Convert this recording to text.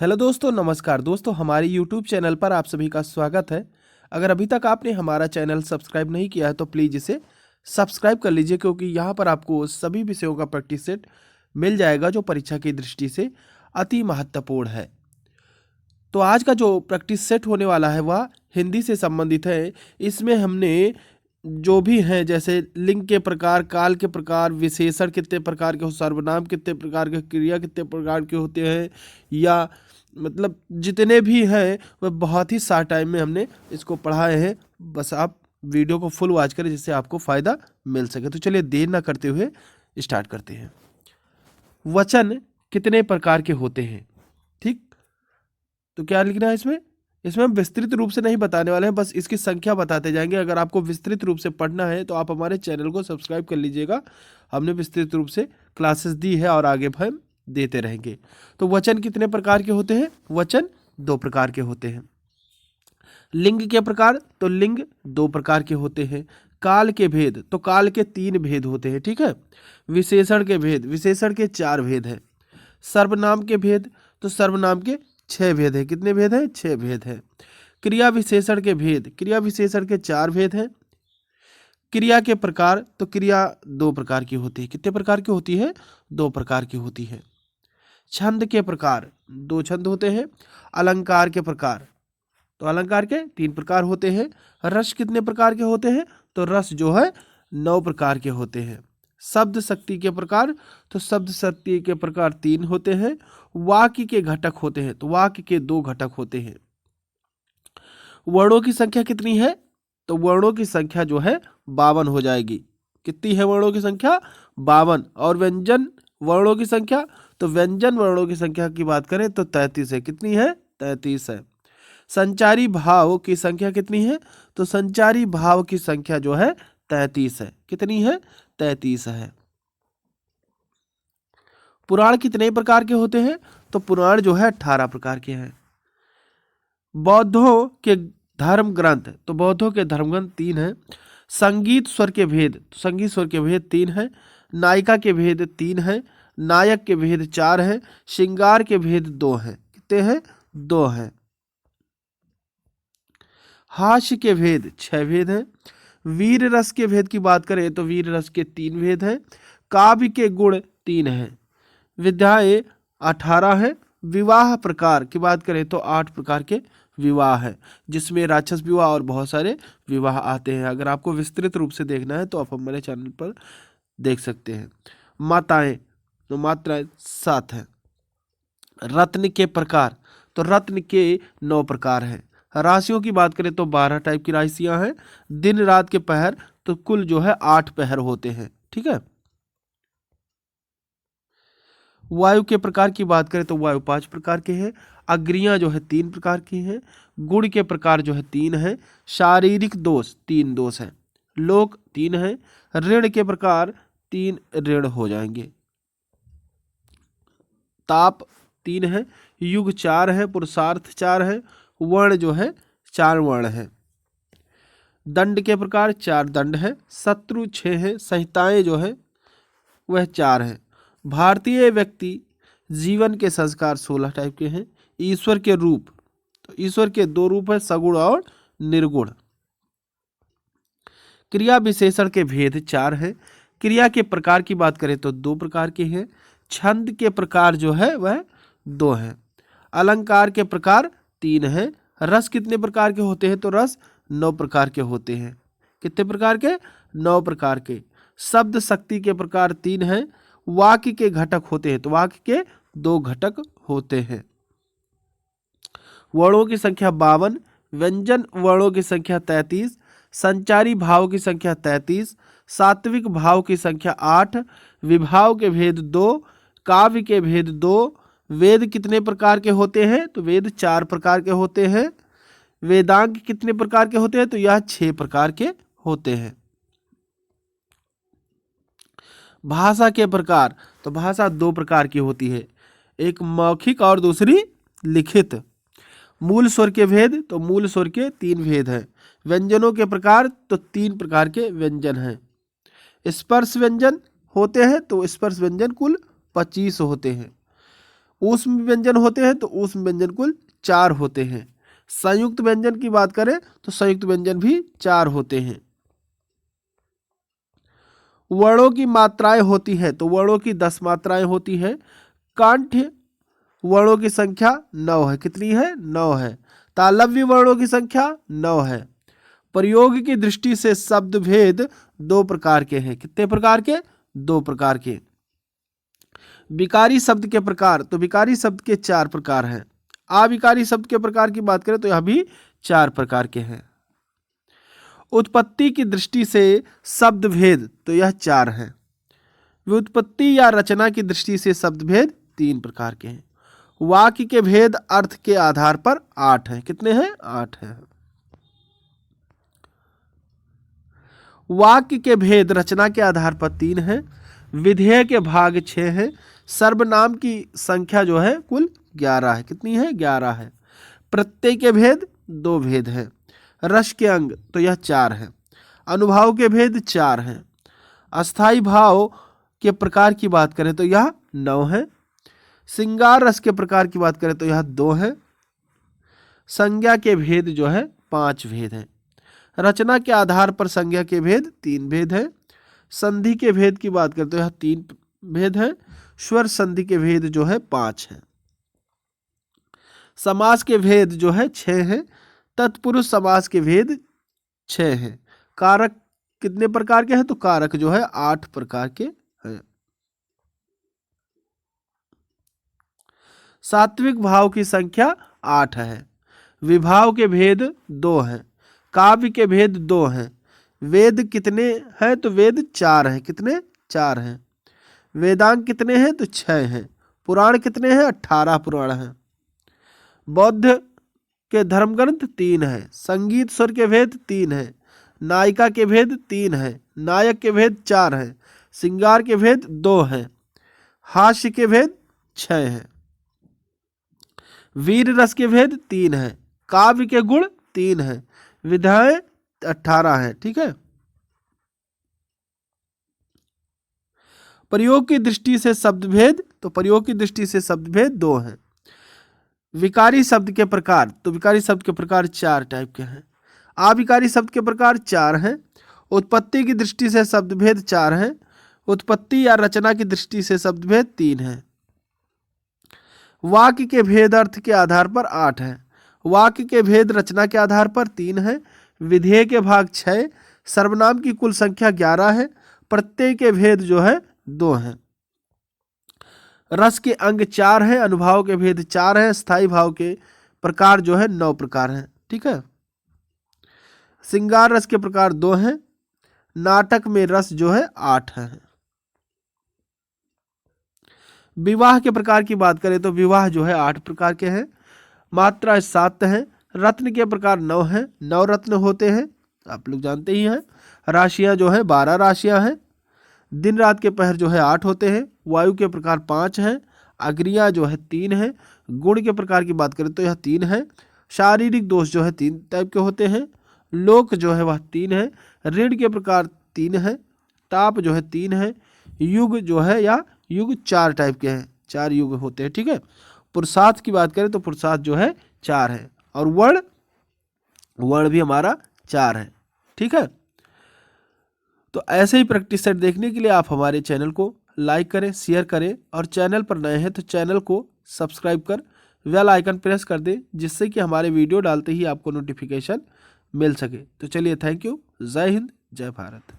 Hello दोस्तों, नमस्कार दोस्तों। हमारे यूट्यूब चैनल पर आप सभी का स्वागत है। अगर अभी तक आपने हमारा चैनल सब्सक्राइब नहीं किया है तो प्लीज़ इसे सब्सक्राइब कर लीजिए, क्योंकि यहाँ पर आपको सभी विषयों का प्रैक्टिस सेट मिल जाएगा जो परीक्षा की दृष्टि से अति महत्वपूर्ण है। तो आज का जो प्रैक्टिस सेट होने वाला है वह हिंदी से संबंधित है। इसमें हमने जो भी हैं, जैसे लिंग के प्रकार, काल के प्रकार, विशेषण कितने प्रकार के हो, सर्वनाम कितने प्रकार के, क्रिया कितने प्रकार के होते हैं, या मतलब जितने भी हैं वह बहुत ही शॉर्ट टाइम में हमने इसको पढ़ाए हैं। बस आप वीडियो को फुल वॉच करें जिससे आपको फ़ायदा मिल सके। तो चलिए देर ना करते हुए स्टार्ट करते हैं। वचन कितने प्रकार के होते हैं, ठीक। तो क्या लिखना है इसमें? इसमें हम विस्तृत रूप से नहीं बताने वाले हैं, बस इसकी संख्या बताते जाएंगे। अगर आपको विस्तृत रूप से पढ़ना है तो आप हमारे चैनल को सब्सक्राइब कर लीजिएगा। हमने विस्तृत रूप से क्लासेस दी है और आगे भी हम देते रहेंगे। तो वचन कितने प्रकार के होते हैं? वचन दो प्रकार के होते हैं। लिंग के प्रकार, तो लिंग दो प्रकार के होते हैं। काल के भेद, तो काल के तीन भेद होते हैं, ठीक है। विशेषण के भेद, विशेषण के चार भेद हैं। सर्वनाम के भेद, तो सर्वनाम के छह भेद है। कितने भेद हैं? छह भेद है। क्रिया विशेषण के भेद, क्रिया विशेषण के चार भेद हैं। क्रिया के प्रकार, तो क्रिया दो प्रकार की होती है। कितने प्रकार की होती है? दो प्रकार की होती है। छंद के प्रकार, दो छंद होते हैं। अलंकार के प्रकार, तो अलंकार के तीन प्रकार होते हैं। रस कितने प्रकार के होते हैं? तो रस जो है 9 प्रकार के होते हैं। शब्द शक्ति के प्रकार, तो शब्द शक्ति के प्रकार तीन होते हैं। वाक्य के घटक होते हैं, तो वाक्य के दो घटक होते हैं। वर्णों की संख्या कितनी है? तो वर्णों की संख्या जो है 52 हो जाएगी। कितनी है वर्णों की संख्या? 52। और व्यंजन वर्णों की संख्या, तो व्यंजन वर्णों की संख्या की बात करें तो 33 है। कितनी है? 33 है। संचारी भाव की संख्या कितनी है? तो संचारी भाव की संख्या जो है 33 है। कितनी है? 33 है। पुराण कितने प्रकार के होते हैं? तो पुराण जो है 18 प्रकार के हैं। बौद्धों के धर्म ग्रंथ, तो बौद्धों के धर्म ग्रंथ तीन हैं। संगीत स्वर के भेद, तो संगीत स्वर के भेद तीन हैं। नायिका के भेद तीन हैं। नायक के भेद चार हैं। श्रृंगार के भेद दो हैं। कितने हैं? दो हैं। हास्य के भेद छह भेद हैं। वीर रस के भेद की बात करें तो वीर रस के तीन भेद हैं। काव्य के गुण तीन हैं। विद्याएं 18 हैं। विवाह प्रकार की बात करें तो 8 प्रकार के विवाह है, जिसमें राक्षस विवाह और बहुत सारे विवाह आते हैं। अगर आपको विस्तृत रूप से देखना है तो आप हमारे चैनल पर देख सकते हैं। माताएं, तो मात्राएं 7 हैं। रत्न के प्रकार, तो रत्न के 9 प्रकार हैं। राशियों की बात करें तो 12 टाइप की राशियां हैं। दिन रात के पहर, तो कुल जो है 8 पहर होते हैं, ठीक है। वायु के प्रकार की बात करें तो वायु 5 प्रकार के हैं। अग्नियां जो है 3 प्रकार की हैं। गुण के प्रकार जो है 3 हैं। शारीरिक दोष 3 दोष हैं। लोक 3 हैं। ऋण के प्रकार 3 ऋण हो जाएंगे। ताप 3 है। युग 4 है। पुरुषार्थ 4 है। वर्ण जो है 4 वर्ण है। दंड के प्रकार 4 दंड है। शत्रु 6 है। संहिताएं जो है वह 4 है। भारतीय व्यक्ति जीवन के संस्कार 16 टाइप के हैं। ईश्वर के रूप, तो ईश्वर के दो रूप है, सगुण और निर्गुण। क्रिया विशेषण के भेद 4 हैं। क्रिया के प्रकार की बात करें तो 2 प्रकार के हैं। छंद के प्रकार जो है वह 2 हैं। अलंकार के प्रकार 3 हैं। रस कितने प्रकार के होते हैं? तो रस 9 प्रकार के होते हैं। कितने प्रकार के? 9 प्रकार के। शब्द शक्ति के प्रकार 3 हैं। वाक्य के घटक होते हैं, तो वाक्य के 2 घटक होते हैं। वर्णों की संख्या 52। व्यंजन वर्णों की संख्या 33। संचारी भाव की संख्या 33। सात्विक भाव की संख्या 8। विभाव के भेद 2। काव्य के भेद 2। वेद कितने प्रकार के होते हैं? तो वेद 4 प्रकार के होते हैं। वेदांग कितने प्रकार के होते हैं? तो यह 6 प्रकार के होते हैं। भाषा के प्रकार, तो भाषा 2 प्रकार की होती है, एक मौखिक और दूसरी लिखित। मूल स्वर के भेद, तो मूल स्वर के 3 भेद हैं। व्यंजनों के प्रकार, तो 3 प्रकार के व्यंजन हैं। स्पर्श व्यंजन होते हैं, तो स्पर्श व्यंजन कुल 25 होते हैं। ऊष्म व्यंजन होते हैं तो ऊष्म व्यंजन कुल 4 होते हैं। संयुक्त व्यंजन की बात करें तो संयुक्त व्यंजन भी 4 होते हैं। वर्णों की मात्राएं होती है तो वर्णों की 10 मात्राएं होती है। कंठ वर्णों की संख्या 9 है। कितनी है? 9 है। तालव्य वर्णों की संख्या 9 है। प्रयोग की दृष्टि से शब्द भेद 2 प्रकार के हैं। कितने प्रकार के? 2 प्रकार के। विकारी शब्द के प्रकार तो विकारी शब्द के 4 प्रकार हैं। अविकारी शब्द के प्रकार की बात करें तो यह भी 4 प्रकार के हैं। उत्पत्ति की दृष्टि से शब्द भेद तो यह 4 हैं। व्युत्पत्ति या रचना की दृष्टि से शब्द भेद 3 प्रकार के हैं। वाक्य के भेद अर्थ के आधार पर 8 हैं। कितने हैं? 8 हैं। वाक्य के भेद रचना के आधार पर 3 हैं। विधेय के भाग 6 हैं। सर्वनाम की संख्या जो है कुल 11 है। कितनी है? 11 है। प्रत्यय के भेद 2 भेद हैं। रस के अंग तो यह 4 है। अनुभाव के भेद 4 हैं। अस्थाई भाव के प्रकार की बात करें तो यह 9 है। श्रृंगार रस के प्रकार की बात करें तो यह 2 है। संज्ञा के भेद जो है 5 भेद हैं। रचना के आधार पर संज्ञा के भेद 3 भेद हैं। संधि के भेद की बात करें तो यह 3 भेद है। स्वर संधि के भेद जो है 5 है। समास के भेद जो है 6 है। तत्पुरुष समास के भेद 6 हैं। कारक कितने प्रकार के हैं? तो कारक जो है 8 प्रकार के हैं। सात्विक भाव की संख्या 8 है। विभाव के भेद 2 हैं। काव्य के भेद 2 हैं। वेद कितने हैं? तो वेद 4 हैं। कितने? 4 हैं। वेदांग कितने हैं? तो 6 हैं। पुराण कितने हैं? 18 पुराण हैं। बौद्ध के धर्म ग्रंथ 3 है। संगीत स्वर के भेद 3 है। नायिका के भेद 3 है। नायक के भेद 4 है। श्रृंगार के भेद 2 हैं। हास्य के भेद 6 हैं। वीर रस के भेद 3 है। काव्य के गुण 3 है। विधाएं 18 है। ठीक है। प्रयोग की दृष्टि से शब्द भेद तो प्रयोग की दृष्टि से शब्द भेद 2 हैं। विकारी शब्द के प्रकार तो विकारी शब्द के प्रकार 4 टाइप के हैं। अविकारी शब्द के प्रकार 4 हैं। उत्पत्ति की दृष्टि से शब्द भेद 4 हैं। उत्पत्ति या रचना की दृष्टि से शब्द भेद 3 हैं। वाक्य के भेद अर्थ के आधार पर 8 हैं। वाक्य के भेद रचना के आधार पर 3 हैं। विधेय के भाग 6। सर्वनाम की कुल संख्या 11 है। प्रत्यय के भेद जो है 2 हैं। रस के अंग 4 हैं। अनुभाव के भेद 4 हैं। स्थायी भाव के प्रकार जो है 9 प्रकार हैं। ठीक है। श्रृंगार रस के प्रकार 2 हैं। नाटक में रस जो है 8 है। विवाह के प्रकार की बात करें तो विवाह जो है 8 प्रकार के हैं। मात्रा 7 है। रत्न के प्रकार 9 हैं। 9 रत्न होते हैं, आप लोग जानते ही हैं। राशियां जो है 12 राशियां हैं। दिन रात के पहर जो है 8 होते हैं। वायु के प्रकार 5 हैं। अग्नियां जो है 3 हैं। गुण के प्रकार की बात करें तो यह 3 है। शारीरिक दोष जो है 3 टाइप के होते हैं। लोक जो है वह 3 है। ऋण के प्रकार 3 है। ताप जो है 3 है। युग जो है या युग 4 टाइप के हैं। 4 युग होते हैं। ठीक है। पुरुषार्थ की बात करें तो पुरुषार्थ जो है 4 है। और वर्ण भी हमारा 4 है। ठीक है। तो ऐसे ही प्रैक्टिस सेट देखने के लिए आप हमारे चैनल को लाइक करें, शेयर करें और चैनल पर नए हैं तो चैनल को सब्सक्राइब कर बेल आइकन प्रेस कर दें, जिससे कि हमारे वीडियो डालते ही आपको नोटिफिकेशन मिल सके। तो चलिए, थैंक यू। जय हिंद, जय भारत।